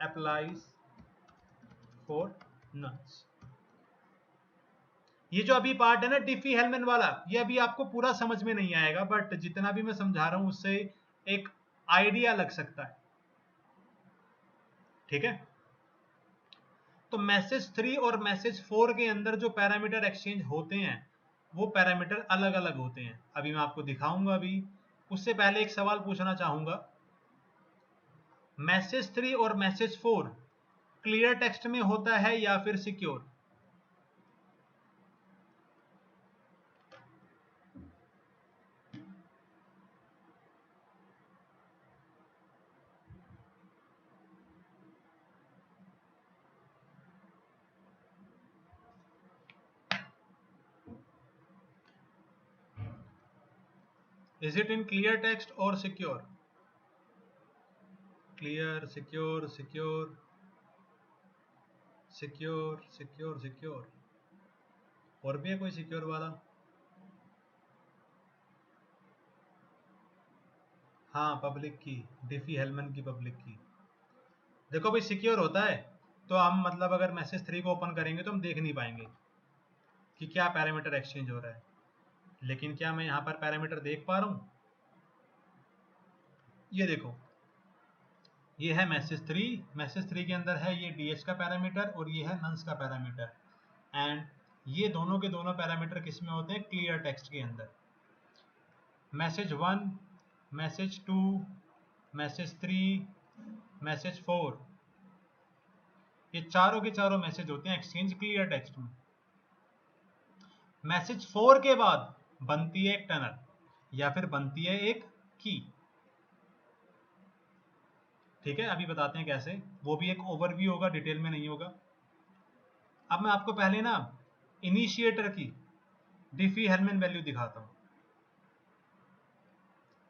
applies for nuns. ये जो अभी part है ना डिफी Hellman वाला, ये अभी आपको पूरा समझ में नहीं आएगा, बट जितना भी मैं समझा रहा हूं उससे एक आइडिया लग सकता है, ठीक है। तो मैसेज 3 और मैसेज 4 के अंदर जो पैरामीटर एक्सचेंज होते हैं वो पैरामीटर अलग अलग होते हैं, अभी मैं आपको दिखाऊंगा। अभी उससे पहले एक सवाल पूछना चाहूंगा, मैसेज 3 और मैसेज 4 क्लियर टेक्स्ट में होता है या फिर secure? Is it in clear text or secure? Clear, secure, secure, secure, secure, secure। और भी है कोई सिक्योर वाला? हाँ, पब्लिक की, डिफी हेलमैन की पब्लिक की। देखो भाई सिक्योर होता है तो हम मतलब अगर मैसेज 3 को ओपन करेंगे तो हम देख नहीं पाएंगे कि क्या पैरामीटर एक्सचेंज हो रहा है, लेकिन क्या मैं यहाँ पर पैरामीटर देख पा रहा हूँ? ये देखो, ये है मैसेज 3, मैसेज 3 के अंदर है ये डीएच का पैरामीटर और ये है नंस का पैरामीटर, एंड ये दोनों के दोनों पैरामीटर किस में होते हैं? क्लियर टेक्स्ट के अंदर। मैसेज 1, मैसेज 2, मैसेज 3, मैसेज 4, ये चारों के चारों मैसेज होते हैं एक्सचेंज क्लियर टेक्स्ट में। मैसेज 4 के बाद बनती है एक टनल या फिर बनती है एक की, ठीक है। अभी बताते हैं कैसे, वो भी एक ओवरव्यू होगा, डिटेल में नहीं होगा। अब मैं आपको पहले ना इनिशिएटर की डिफी हेलमैन वैल्यू दिखाता हूं।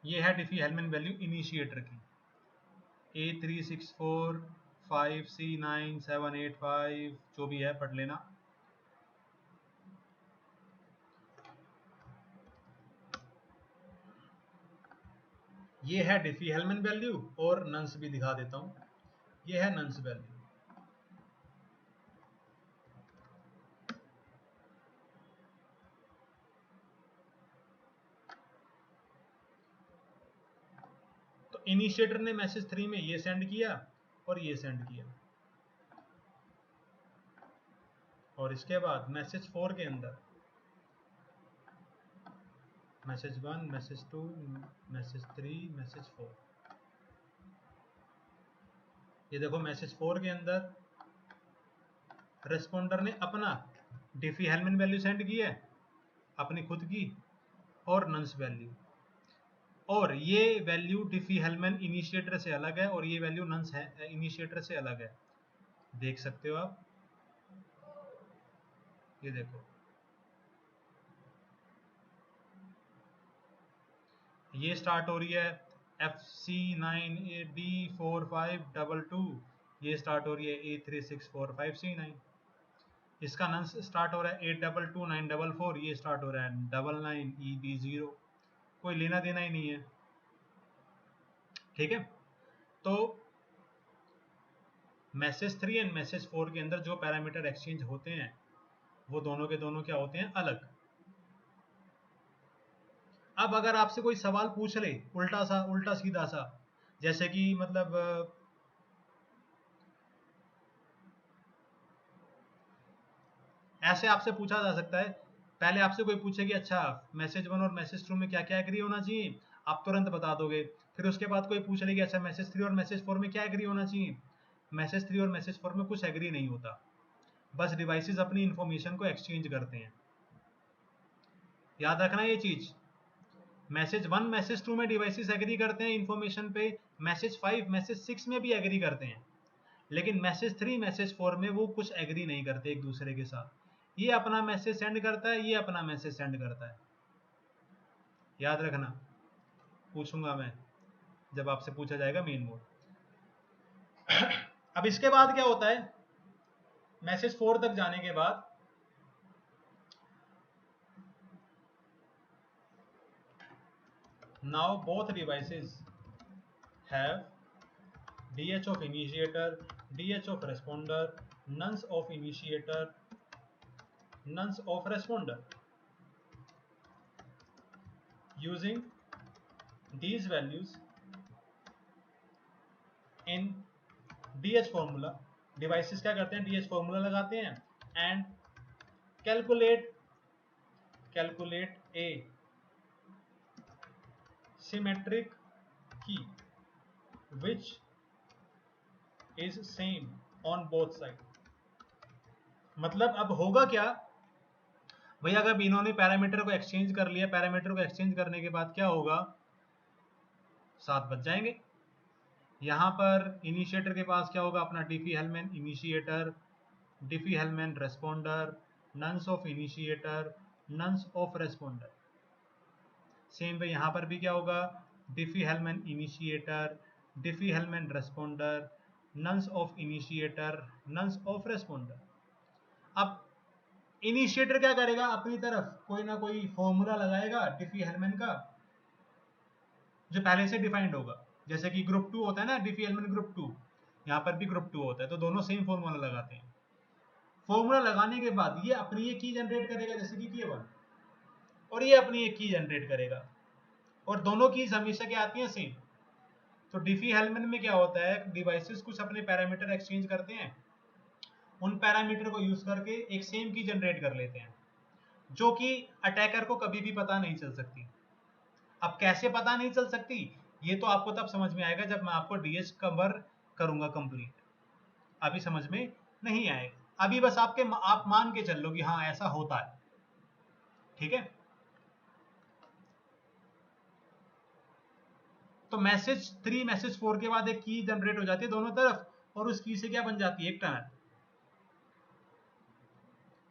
ये है डिफी हेलमैन वैल्यू इनिशिएटर की, A364 5C9 785 जो भी है पढ़ लेना। ये है डिफी हेलमैन वैल्यू और नंस भी दिखा देता हूं, ये है नंस वैल्यू। तो इनिशिएटर ने मैसेज 3 में ये सेंड किया और ये सेंड किया, और इसके बाद मैसेज 4 के अंदर मैसेज 1, मैसेज 2, मैसेज 3, मैसेज 4। ये देखो मैसेज 4 के अंदर रेस्पोंडर ने अपना डिफी हेलमैन वैल्यू सेंड की है, अपनी खुद की, और नंस वैल्यू, और ये वैल्यू डिफी हेलमैन इनिशिएटर से अलग है और ये वैल्यू नंस है इनिशिएटर से अलग है। देख सकते हो आप, ये देखो, ये स्टार्ट हो रही है FC9D4522, ये स्टार्ट हो रही है A3645C9, इसका नंस स्टार्ट हो रहा है 822944, ये स्टार्ट हो रहा है 99EB0, कोई लेना देना ही नहीं है, ठीक है। तो मैसेज 3 एंड मैसेज 4 के अंदर जो पैरामीटर एक्सचेंज होते हैं वो दोनों के दोनों क्या होते हैं? अलग। अब अगर आपसे कोई सवाल पूछ ले उल्टा सीधा सा, जैसे कि मतलब ऐसे आपसे पूछा जा सकता है, पहले आपसे कोई पूछे कि अच्छा मैसेज 1 और मैसेज 2 में क्या क्या एग्री होना चाहिए, आप तुरंत बता दोगे। फिर उसके बाद कोई पूछ ले कि अच्छा मैसेज 3 और मैसेज 4 में क्या एग्री होना चाहिए, मैसेज 3 और मैसेज 4 में कुछ एग्री नहीं होता, बस डिवाइसेस अपनी इंफॉर्मेशन को एक्सचेंज करते हैं। याद रखना ये चीज, मैसेज 1 मैसेज 2 में डिवाइसेस एग्री करते हैं इंफॉर्मेशन पे, मैसेज 5 मैसेज 6 में भी एग्री करते हैं, लेकिन मैसेज 3 मैसेज 4 में वो कुछ एग्री नहीं करते एक दूसरे के साथ। ये अपना मैसेज सेंड करता है, ये अपना मैसेज सेंड करता है, याद रखना। पूछूंगा मैं जब आपसे पूछा जाएगा मेन मोड। अब इसके बाद क्या होता है, मैसेज 4 तक जाने के बाद now both devices have DH of initiator, DH of responder, nuns of initiator, nonce of responder, using these values in ds formula। Devices क्या करते हैं, ds फॉर्मूला लगाते हैं एंड कैलकुलेट ए सिमेट्रिक की which is same on both side. मतलब अब होगा क्या भैया, अगर इन्होंने पैरामीटर को एक्सचेंज कर लिया, पैरामीटर को एक्सचेंज करने के बाद क्या होगा, 7 बच जाएंगे। यहां पर इनिशिएटर के पास क्या होगा, अपना Diffie Hellman initiator, Diffie Hellman responder, nonce of initiator, nonce of responder. Same way यहां पर भी क्या होगा, Diffie Hellman initiator, Diffie Hellman responder, nonce of initiator, nonce of responder. अब इनिशिएटर क्या करेगा, अपनी तरफ कोई ना कोई फॉर्मूला लगाएगा डिफी-हेल्मैन का, जो पहले से डिफाइंड होगा। जैसे कि ग्रुप 2 होता है ना, डिफी-हेल्मैन ग्रुप 2, यहाँ पर भी ग्रुप 2 होता है, तो दोनों सेम फॉर्मूला लगाते हैं। फॉर्मूला लगाने के बाद ये अपनी एक की जनरेट करेगा, जैसे कि K1, और ये अपनी एक की जनरेट करेगा, और दोनों कीज हमेशा क्या आती हैं, सेम। तो डिफी-हेल्मैन में क्या होता है, डिवाइसेस कुछ अपने पैरामीटर एक्सचेंज करते हैं, उन पैरामीटर को यूज करके एक सेम की जनरेट कर लेते हैं, जो कि अटैकर को कभी भी पता नहीं चल सकती। अब कैसे पता नहीं चल सकती, ये तो आपको तब समझ में आएगा जब मैं आपको डीएच कवर करूंगा कंप्लीट। अभी समझ में नहीं आएगा, अभी बस आप मान के चल लो कि हाँ ऐसा होता है, ठीक है। तो मैसेज 3 मैसेज 4 के बाद एक की जनरेट हो जाती है दोनों तरफ, और उस की से क्या बन जाती है, एक टनल।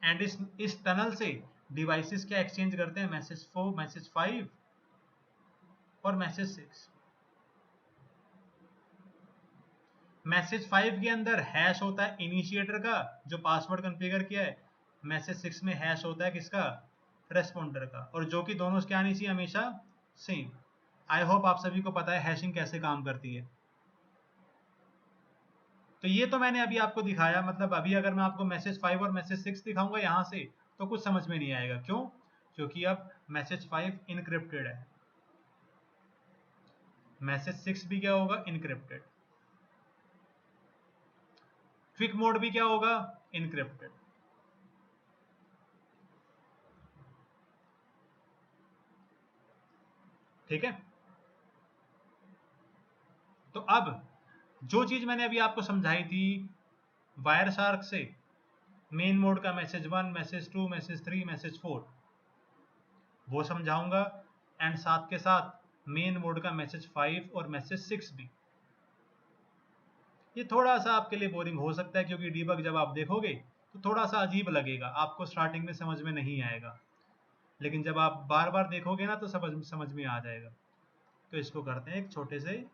एंड इस टनल से डिवाइसेस क्या एक्सचेंज करते हैं, मैसेज 4, मैसेज 5 और मैसेज 6। मैसेज 5 के अंदर हैश होता है इनिशिएटर का, जो पासवर्ड कॉन्फ़िगर किया है। मैसेज 6 में हैश होता है किसका, रेस्पॉन्डर का, और जो कि दोनों क्या आनी चाहिए, हमेशा सेम। आई होप आप सभी को पता है हैशिंग कैसे काम करती है। तो ये तो मैंने अभी आपको दिखाया, मतलब अभी अगर मैं आपको मैसेज 5 और मैसेज 6 दिखाऊंगा यहाँ से, तो कुछ समझ में नहीं आएगा। क्यों? क्योंकि अब मैसेज 5 इनक्रिप्टेड है, मैसेज 6 भी क्या होगा, इनक्रिप्टेड। क्विक मोड भी क्या होगा, इनक्रिप्टेड। ठीक है। तो अब जो चीज मैंने अभी आपको समझाई थी वायर शार्क से, मेन मोड का मैसेज 1, मैसेज 2, मैसेज 3, मैसेज 4, वो समझाऊंगा, एंड साथ के साथ मेन मोड का मैसेज 5 और मैसेज 6 भी। ये थोड़ा सा आपके लिए बोरिंग हो सकता है, क्योंकि डीबग जब आप देखोगे तो थोड़ा सा अजीब लगेगा, आपको स्टार्टिंग में समझ में नहीं आएगा, लेकिन जब आप बार बार देखोगे ना तो समझ में आ जाएगा। तो इसको करते हैं एक छोटे से